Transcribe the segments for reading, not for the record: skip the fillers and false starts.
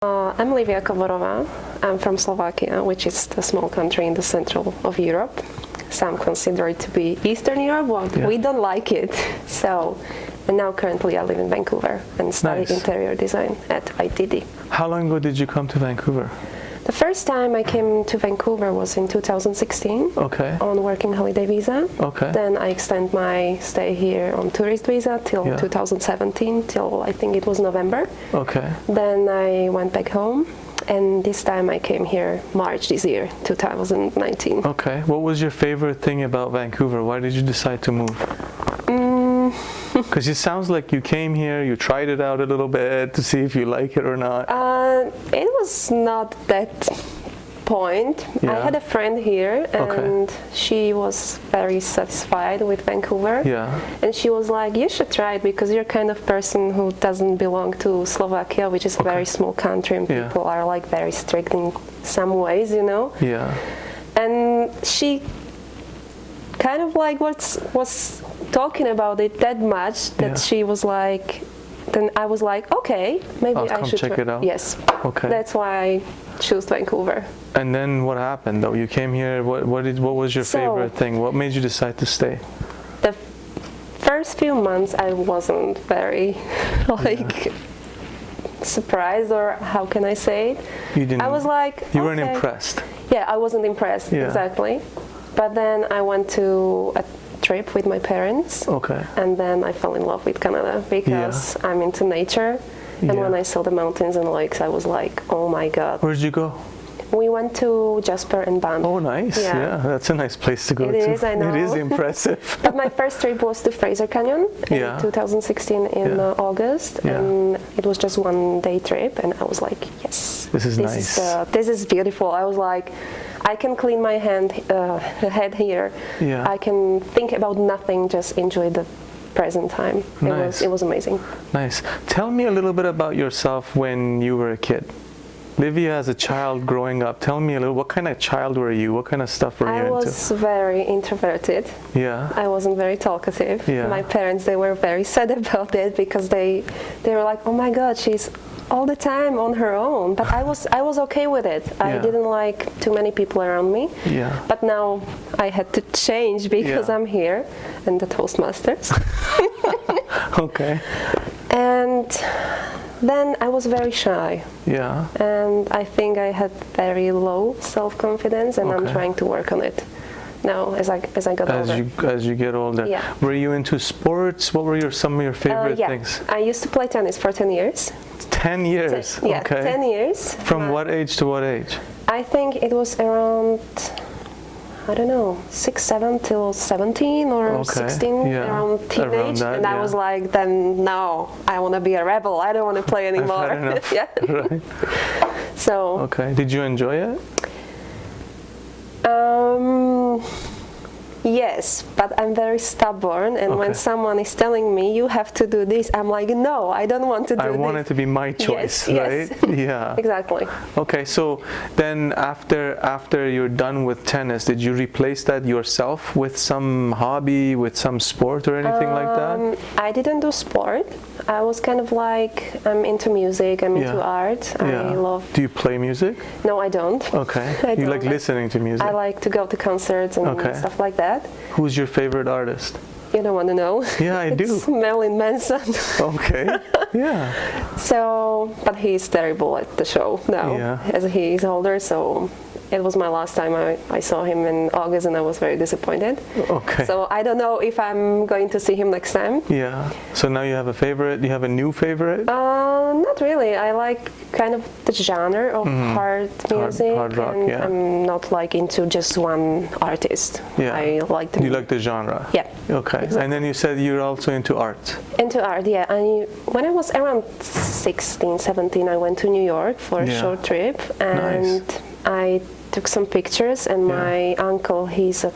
I'm Livia. I'm from Slovakia, which is a small country in the central of Europe. Some consider it to be Eastern Europe, but we don't like it. And now currently I live in Vancouver and study interior design at ITD. How long ago did you come to Vancouver? The first time I came to Vancouver was in 2016 on working holiday visa. Then I extended my stay here on tourist visa till 2017, till I think it was November. Then I went back home, and this time I came here March this year, 2019. What was your favorite thing about Vancouver? Why did you decide to move? Because it sounds like you came here, you tried it out a little bit to see if you like it or not. It was not that point. I had a friend here, and she was very satisfied with Vancouver. And she was like, you should try it because you're kind of person who doesn't belong to Slovakia, which is a very small country, and people are like very strict in some ways, you know? And she kind of like was talking about it that much that she was like, then I was like, okay, maybe I should check it out. Yes. That's why I chose Vancouver. And then what happened though? You came here, what was your favorite thing? What made you decide to stay? The first few months I wasn't very surprised, or how can I say it? You didn't, I was like, you weren't impressed. Yeah, I wasn't impressed, exactly. But then I went to a trip with my parents, and then I fell in love with Canada because I'm into nature, and when I saw the mountains and lakes, I was like, oh my god. Where did you go? We went to Jasper and Banff. Oh, nice. Yeah, that's a nice place to go to. It is, I know. It is impressive. But my first trip was to Fraser Canyon in 2016 in August, and it was just one day trip, and I was like, yes, this is nice. This is beautiful. I was like, I can clean my head here. I can think about nothing, just enjoy the present time. It was amazing. Nice. Tell me a little bit about yourself when you were a kid. Livia, as a child growing up, tell me a little, what kind of child were you? What kind of stuff were you into? I was very introverted. I wasn't very talkative. My parents, they were very sad about it because they were like, oh my god, she's all the time on her own. But I was okay with it. I didn't like too many people around me. But now I had to change because I'm here and the Toastmasters. And then I was very shy. And I think I had very low self-confidence, and I'm trying to work on it now as I got older. As you get older. Were you into sports? What were some of your favorite things? I used to play tennis for 10 years. 10 years? 10 years. From what age to what age? I think it was around, I don't know, 6, 7 till 17 or 16, around teenage. And I was like, then no, I want to be a rebel. I don't want to play anymore. Right. So. Did you enjoy it? Yes, but I'm very stubborn, and when someone is telling me you have to do this, I'm like, no, I don't want to do this. I want it to be my choice, right? Exactly. Okay, so then after you're done with tennis, did you replace that yourself with some hobby, with some sport or anything like that? I didn't do sport. I was kind of like, I'm into music, I'm into art. I love. Do you play music? No, I don't. You like listening to music? I like to go to concerts and stuff like that. Who's your favorite artist? You don't want to know? Yeah, I do. It's Marilyn Manson. So, but he's terrible at the show now, as he's older, so it was my last time I saw him in August, and I was very disappointed. So I don't know if I'm going to see him next time. So now you have a favorite? You have a new favorite? Not really. I like kind of the genre of hard music. Hard rock, and I'm not like into just one artist. I like the. You like the genre? Exactly. And then you said you're also into art. Into art, when I was around 16, 17, I went to New York for a short trip, and I took some pictures, and my uncle, he's a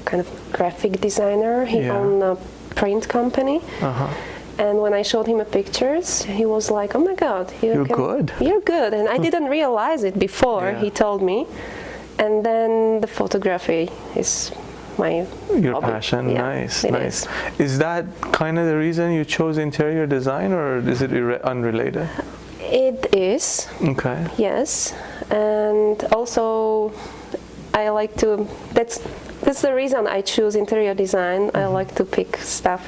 kind of graphic designer. He owned a print company. And when I showed him the pictures, he was like, oh my god, you're good. And I didn't realize it before he told me. And then the photography is your hobby. Passion. Nice. Is that kind of the reason you chose interior design, or is it unrelated? It is. Okay. Yes, and also I like to. That's the reason I choose interior design. I like to pick stuff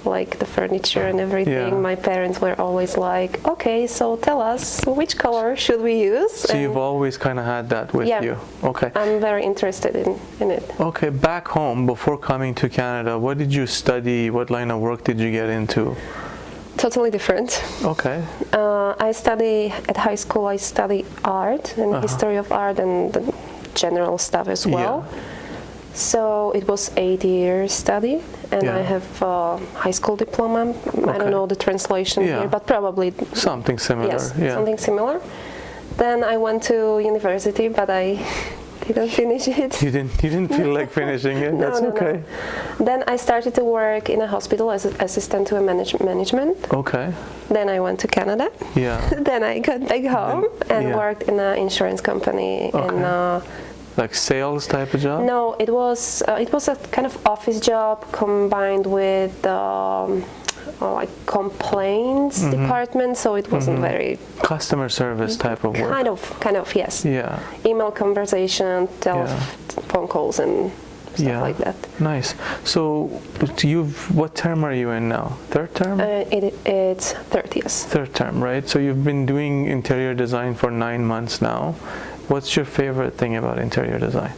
like the furniture and everything. My parents were always like, okay, so tell us which color should we use? So you've always kind of had that with you. Okay. I'm very interested in it. Okay, back home, before coming to Canada, what did you study? What line of work did you get into? Totally different. Okay. I study at high school. I study art and history of art and the general stuff as well. So it was 8 years study, and I have a high school diploma. I don't know the translation here, but probably something similar. Yes, something similar. Then I went to university, but I didn't finish it. You didn't feel like finishing it? That's okay. No. Then I started to work in a hospital as an assistant to a management. Okay. Then I went to Canada. Yeah. Then I got back home and worked in an insurance company. Okay. Like sales type of job? No, it was a kind of office job combined with like complaints department, so it wasn't very customer service type of work. Kind of, yes. Yeah. Email conversation, phone calls and stuff like that. Nice. So what term are you in now? Third term? It's third, yes. Third term, right? So you've been doing interior design for 9 months now. What's your favorite thing about interior design?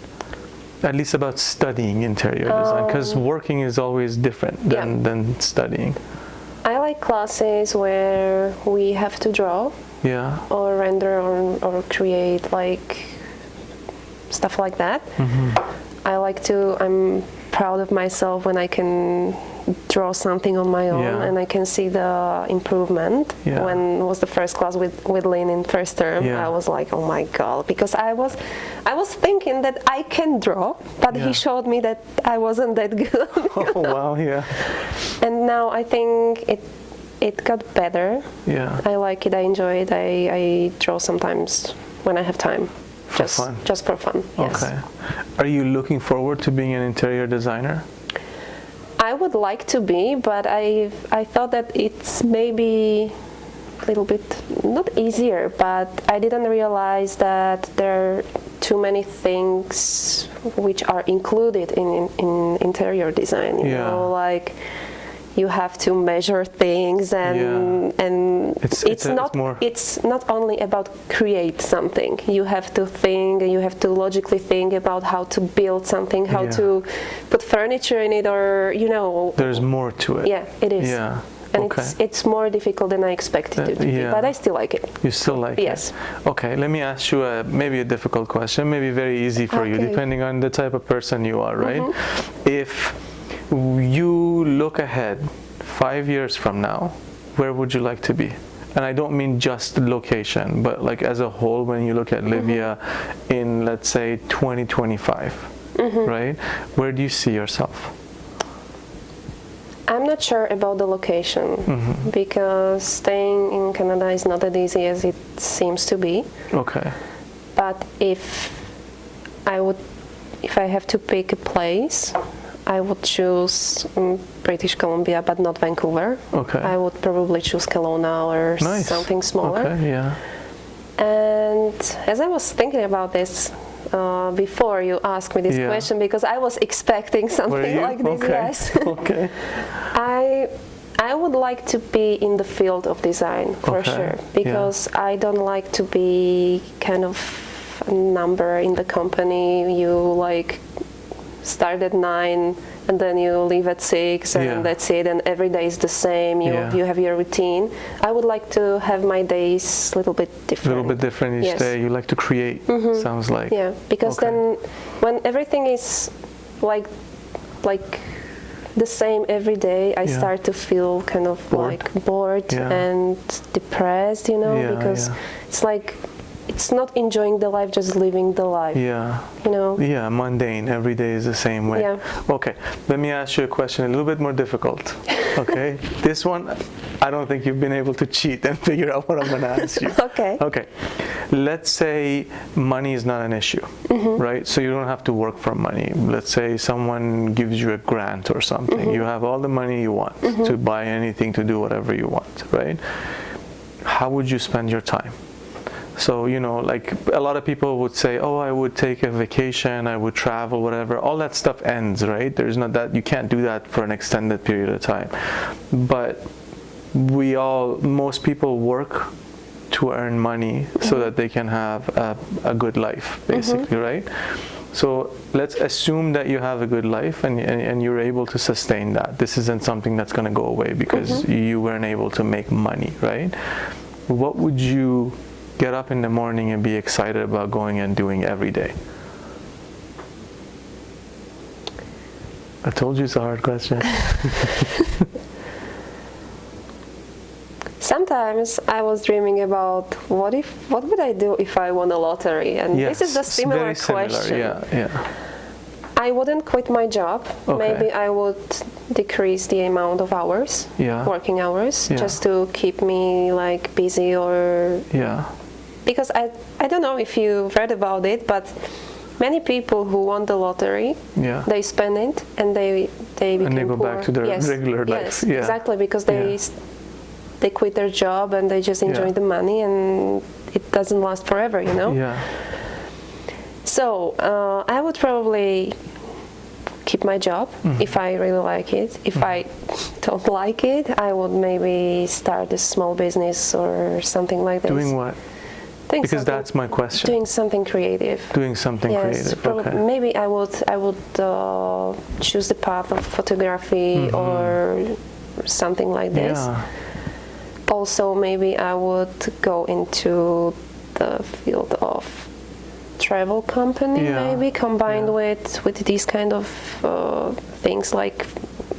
At least about studying interior design, because working is always different than studying. I like classes where we have to draw or render or create like stuff like that. I'm proud of myself when I can draw something on my own and I can see the improvement. When it was the first class with Lynn in first term, I was like, oh my god, because I was thinking that I can draw, but he showed me that I wasn't that good. Oh wow, And now I think it got better. I like it, I enjoy it. I draw sometimes when I have time. Just for fun. Yes. Okay. Are you looking forward to being an interior designer? I would like to be, but I thought that it's maybe a little bit not easier, but I didn't realize that there are too many things which are included in interior design. You know, like you have to measure things and it's not only about create something. You have to think, and you have to logically think about how to build something, how to put furniture in it, or there's more to it. Yeah, it is. And it's more difficult than I expected it to be, but I still like it. You still like it? Yes. Okay, let me ask you maybe a difficult question, maybe very easy for you, depending on the type of person you are, right? If you look ahead 5 years from now, where would you like to be? And I don't mean just location, but like as a whole, when you look at Livia in, let's say, 2025, right? Where do you see yourself? I'm not sure about the location because staying in Canada is not as easy as it seems to be. Okay. But if I have to pick a place, I would choose British Columbia, but not Vancouver. Okay. I would probably choose Kelowna or something smaller. Okay, yeah. And as I was thinking about this before you asked me this question, because I was expecting something like this. Yes. Okay. I would like to be in the field of design for sure, because I don't like to be kind of a number in the company. You like start at 9 and then you leave at 6 and that's it, and every day is the same. You have your routine. I would like to have my days a little bit different. A little bit different each day. You like to create, sounds like. Yeah, because then when everything is like the same every day, I start to feel kind of bored and depressed, because it's like it's not enjoying the life, just living the life. Yeah, mundane. Every day is the same way. Okay, let me ask you a question a little bit more difficult. Okay, this one, I don't think you've been able to cheat and figure out what I'm going to ask you. Okay, let's say money is not an issue, right? So you don't have to work for money. Let's say someone gives you a grant or something. You have all the money you want to buy anything, to do whatever you want, right? how would you spend your time? So, you know, like a lot of people would say, oh, I would take a vacation, I would travel, whatever. All that stuff ends, right? There's not that, you can't do that for an extended period of time. But most people work to earn money so that they can have a good life, basically, right? So let's assume that you have a good life and you're able to sustain that. This isn't something that's going to go away because you weren't able to make money, right? What would you get up in the morning and be excited about going and doing every day? I told you it's a hard question. Sometimes I was dreaming about what would I do if I won a lottery, and yes, this is a similar question. Yeah. I wouldn't quit my job. Okay. Maybe I would decrease the amount of hours, working hours, just to keep me like busy or because I don't know if you read about it, but many people who won the lottery, they spend it and they become and they go poor. Back to their regular life. Yes, exactly, because they quit their job and they just enjoy the money, and it doesn't last forever, you know? Yeah. So I would probably keep my job if I really like it. If I don't like it, I would maybe start a small business or something like this. Doing what? Because that's my question. Doing something creative. Doing something creative. Okay. Maybe I would choose the path of photography or something like this. Yeah. Also, maybe I would go into the field of travel company, maybe combined with these kind of things, like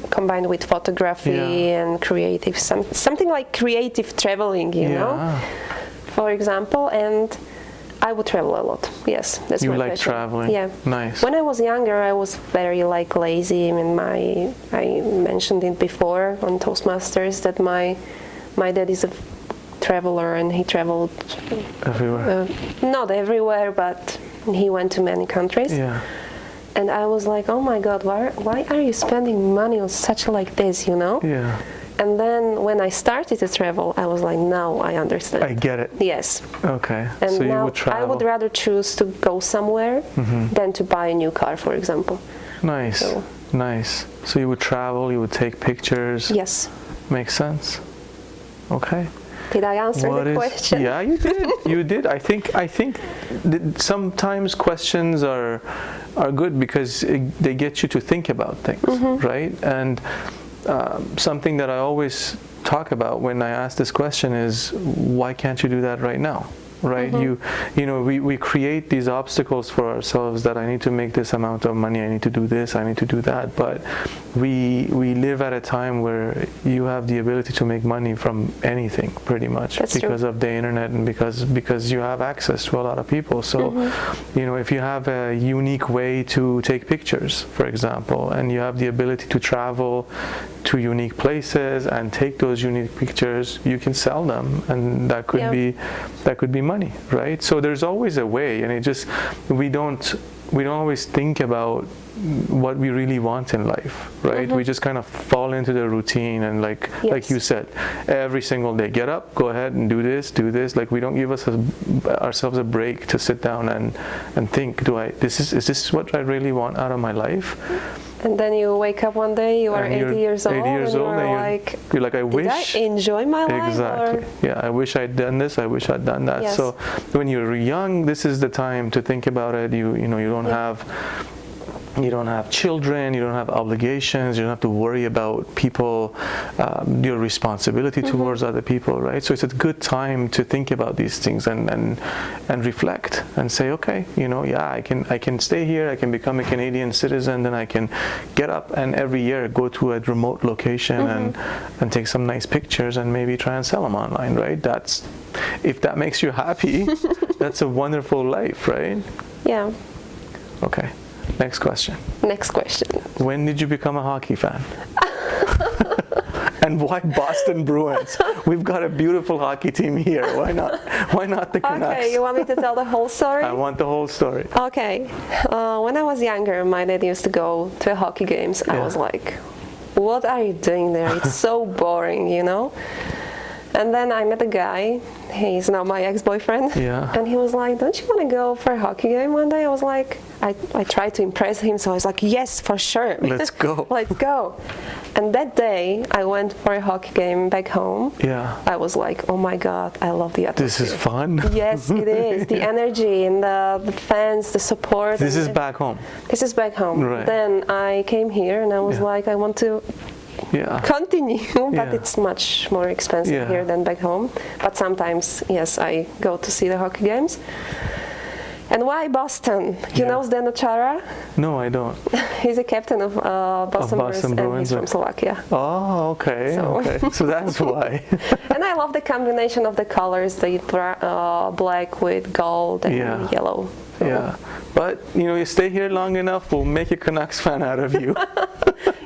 combined with photography and creative, something like creative traveling, you know, for example. And I would travel a lot. Yes, that's my passion. You like traveling? Yeah. Nice. When I was younger, I was very like lazy. I mean, I mentioned it before on Toastmasters that my dad is a traveler and he traveled everywhere. Not everywhere, but he went to many countries. Yeah. And I was like, oh my God, why are you spending money on such like this, you know? Yeah. And then when I started to travel, I was like, now I understand. I get it. Yes. Okay. And so now you would travel. I would rather choose to go somewhere than to buy a new car, for example. Nice. So. Nice. So you would travel, you would take pictures. Yes. Makes sense. Okay. Did I answer the question? Yeah, you did. You did. I think that sometimes questions are good because they get you to think about things, right? And something that I always talk about when I ask this question is, why can't you do that right now? Right? You know, we create these obstacles for ourselves that I need to make this amount of money, I need to do this, I need to do that. But we live at a time where you have the ability to make money from anything, pretty much. That's because true. of the internet and because you have access to a lot of people. So, you know, if you have a unique way to take pictures, for example, and you have the ability to travel to unique places and take those unique pictures, you can sell them, and that could be money, right? So there's always a way, and it just we don't always think about what we really want in life, right? We just kind of fall into the routine, and like you said, every single day, get up, go ahead and do this. Like we don't give ourselves a break to sit down and think, is this what I really want out of my life? And then you wake up one day, you are 80 years old, and you're like, I wish. Did I enjoy my life? Exactly. Yeah, I wish I'd done this. I wish I'd done that. Yes. So when you're young, this is the time to think about it. You know, you don't have children, you don't have obligations, you don't have to worry about people, your responsibility towards other people, right? So it's a good time to think about these things and reflect and say, okay, you know, I can stay here, I can become a Canadian citizen, then I can get up and every year go to a remote location and take some nice pictures and maybe try and sell them online, right? If that makes you happy, that's a wonderful life, right? Yeah. Okay. Next question. When did you become a hockey fan? And why Boston Bruins? We've got a beautiful hockey team here. Why not the Canucks? Okay, you want me to tell the whole story? I want the whole story. Okay. When I was younger, my dad used to go to hockey games. I was like, what are you doing there? It's so boring, you know? And then I met a guy, he's now my ex-boyfriend, and he was like, don't you want to go for a hockey game one day? I was like, I tried to impress him, so I was like, yes, for sure. Let's go. Let's go. And that day, I went for a hockey game back home. Yeah. I was like, oh my God, I love the atmosphere. This is fun. Yes, it is. The energy and the fans, the support. This is back home. This is back home. Right. Then I came here and I was like, I want to continue, but it's much more expensive here than back home. But sometimes, yes, I go to see the hockey games. And why Boston? You know Zdeno Chara? No, I don't. He's a captain of Boston Bruins, and he's from Slovakia. Oh, okay. So that's why. And I love the combination of the colors, the black with gold and yellow. So. Yeah, but you stay here long enough, we'll make a Canucks fan out of you.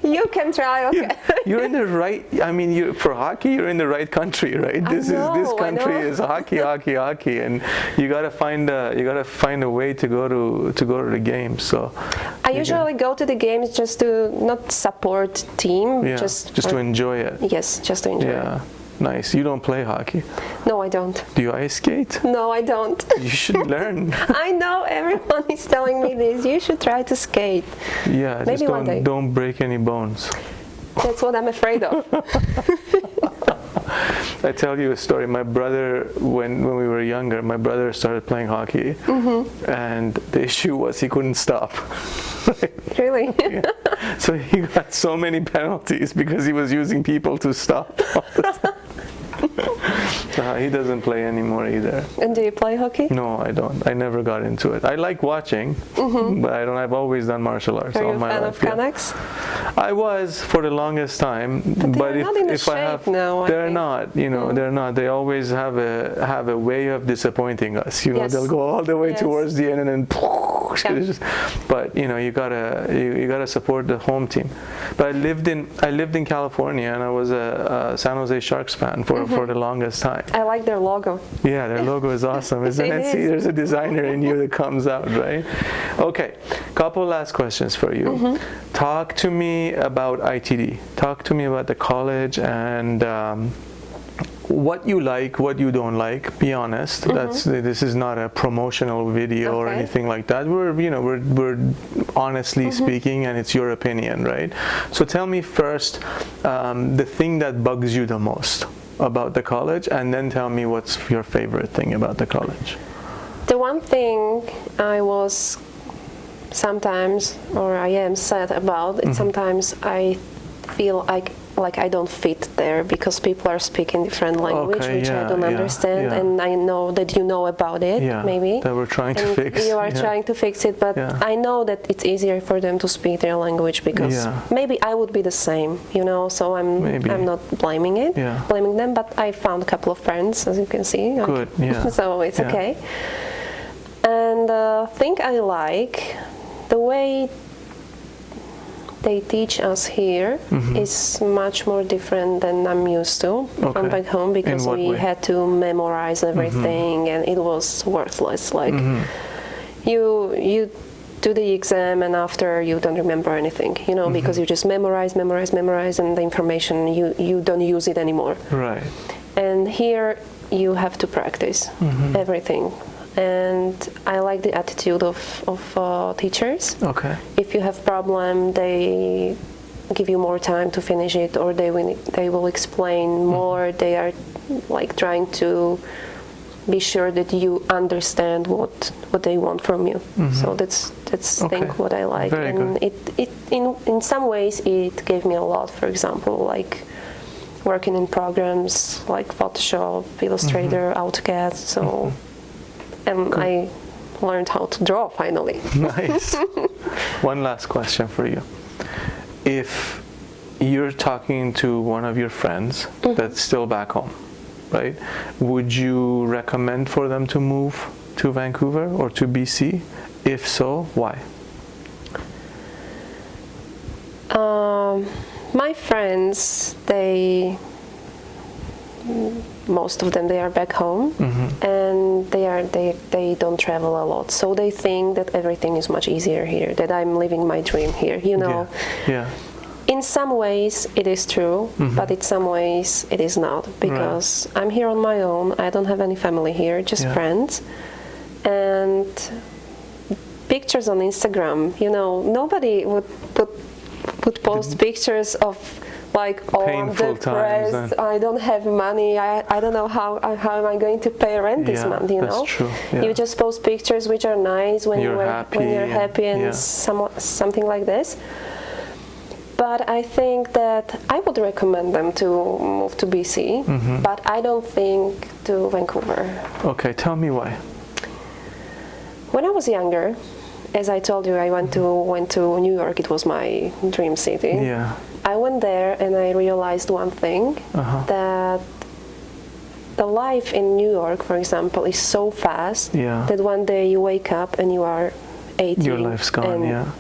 You can try. Okay. You're in the right. I mean, for hockey, you're in the right country, right? This country is hockey, and you gotta find a way to go to the games. So I usually go to the games just to not support team, just to enjoy it. Yes, just to enjoy it. Nice. You don't play hockey? No, I don't. Do you ice skate? No, I don't. You should learn. I know, everyone is telling me this. You should try to skate. Yeah, maybe just one day. Don't break any bones. That's what I'm afraid of. I tell you a story. My brother, when we were younger, my brother started playing hockey, and the issue was he couldn't stop. Really? So he got so many penalties because he was using people to stop all the time. So he doesn't play anymore either. And do you play hockey? No, I don't. I never got into it. I like watching, but I don't. I've always done martial arts all my life. Are you a fan of Canucks? I was for the longest time, but if I have, they're not. They're not. They always have a way of disappointing us. They'll go all the way towards the end and then. But you gotta support the home team. But I lived in California, and I was a San Jose Sharks fan for the longest time. I like their logo. Yeah, their logo is awesome, isn't it? See, there's a designer in you that comes out, right? Okay, couple last questions for you. Talk to me about ITD. Talk to me about the college and what you like, what you don't like. Be honest. This is not a promotional video or anything like that. We're honestly speaking, and it's your opinion, right? So tell me first the thing that bugs you the most about the college, and then tell me what's your favorite thing about the college. The one thing I was sometimes, or I am sad about, is sometimes I feel like I don't fit there because people are speaking different language, which I don't understand, and I know that you know about it, maybe. That we're trying to fix. You are trying to fix it, but I know that it's easier for them to speak their language because maybe I would be the same, so I'm not blaming them, but I found a couple of friends, as you can see. Good, So it's okay. And the thing I like, the way they teach us here is much more different than I'm used to from back home, because we had to memorize everything and it was worthless. Like you do the exam and after you don't remember anything, because you just memorize and the information you don't use it anymore. Right. And here you have to practice everything. And I like the attitude of teachers. Okay. If you have problem, they give you more time to finish it, or they will explain more. They are like trying to be sure that you understand what they want from you. So that's I think what I like. Very and good. it in some ways it gave me a lot. For example, like working in programs like Photoshop, Illustrator, AutoCAD. So. And I learned how to draw finally. Nice. One last question for you. If you're talking to one of your friends that's still back home, right? Would you recommend for them to move to Vancouver or to BC? If so, why? My friends, most of them, they are back home, and they don't travel a lot, so they think that everything is much easier here, that I'm living my dream here, Yeah. In some ways it is true, but in some ways it is not, because I'm here on my own. I don't have any family here, just friends. And pictures on Instagram, you know, nobody would post pictures of like, oh, I'm depressed, I don't have money, I don't know how am I going to pay rent this month, you know? That's true. Yeah. You just post pictures which are nice when you're happy and something like this. But I think that I would recommend them to move to BC, but I don't think to Vancouver. Okay, tell me why. When I was younger, as I told you, I went to New York. It was my dream city. Yeah. I went there and I realized one thing, that the life in New York, for example, is so fast that one day you wake up and you are 18. Your life's gone,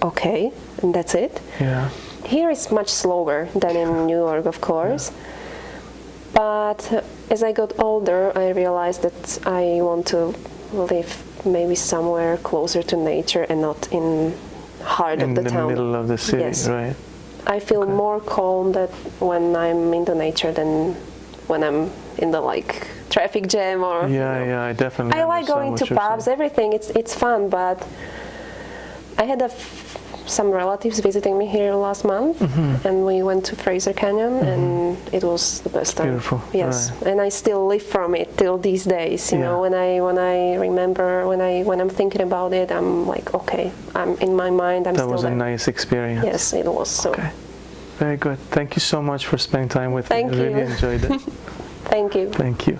okay, and that's it. Yeah. Here it's much slower than in New York, of course. But as I got older, I realized that I want to live maybe somewhere closer to nature and not in heart of the town. In the middle of the city, right? I feel more calm that when I'm in the nature than when I'm in the like traffic jam or. Yeah, I definitely. I like going to pubs, everything. It's fun, but I had some relatives visiting me here last month, and we went to Fraser Canyon, and it was the best time. Beautiful. Yes, and I still live from it till these days. You know, when I remember, when I'm thinking about it, I'm like, okay, I'm in my mind. I'm that still was there. A nice experience. Yes, it was. So. Okay. Very good. Thank you so much for spending time with me. I really enjoyed it. Thank you. Thank you.